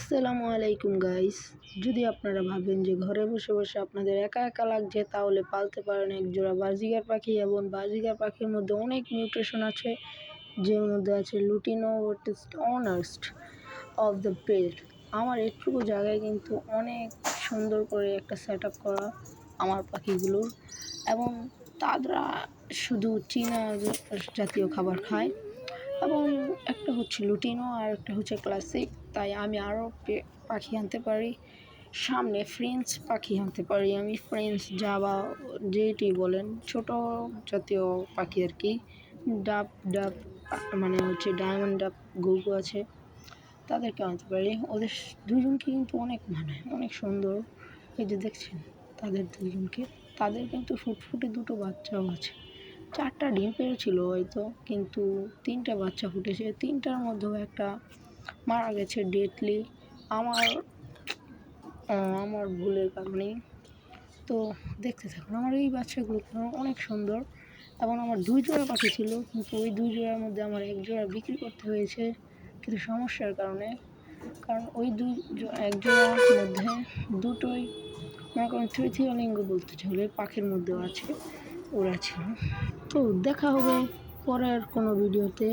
আসসালামু আলাইকুম গাইস। যদি আপনারা ভাবেন যে ঘরে বসে বসে আপনাদের একা একা লাগছে, তাহলে পালতে পারেন এক জোড়া বাজিগার পাখি। এবং বাজিগার পাখির মধ্যে অনেক নিউট্রিশন আছে, যের মধ্যে আছে লুটিনো অনার্সড অফ দ্য ব্রেড। আমার একটুকু জায়গায় কিন্তু অনেক সুন্দর করে একটা সেট আপ করা আমার পাখিগুলোর, এবং তারা শুধু চীনা জাতীয় খাবার খায়। এবং একটা হচ্ছে লুটিনো আর একটা হচ্ছে ক্লাসিক। তাই আমি আরও পাখি আনতে পারি, সামনে ফ্রেঞ্চ পাখি আনতে পারি। আমি ফ্রেঞ্চ জাবা যেটি বলেন, ছোট জাতীয় পাখি আর কি। ডাব ডাব মানে হচ্ছে ডায়মন্ড ডাব গরু আছে, তাদেরকে আনতে পারি। ওদের দুজনকে কিন্তু অনেক মানায়, অনেক সুন্দর। এই যে দেখছেন তাদের দুজনকে, তাদের কিন্তু ফুটফুটে দুটো বাচ্চাও আছে। 4টা ডিম পেড়েছিল হয়তো, কিন্তু 3টা বাচ্চা ফুটেছে। 3টার মধ্যেও একটা মারা গেছে ডেডলি, আমার আমার ভুলের কারণেই। তো দেখতে থাকুন, আমার এই বাচ্চাগুলো অনেক সুন্দর। এবং আমার 2 জোড়া পাখি ছিল, কিন্তু ওই 2 জোড়ার মধ্যে আমার 1 জোড়া বিক্রি করতে হয়েছে কিছু সমস্যার কারণে। কারণ ওই এক জোড়ার মধ্যে দুটোই মনে করেন তৃতীয় লিঙ্গ বলতে চলে, পাখির মধ্যেও আছে, ওরা ছিল। তো দেখা হবে পরের কোনো ভিডিওতে।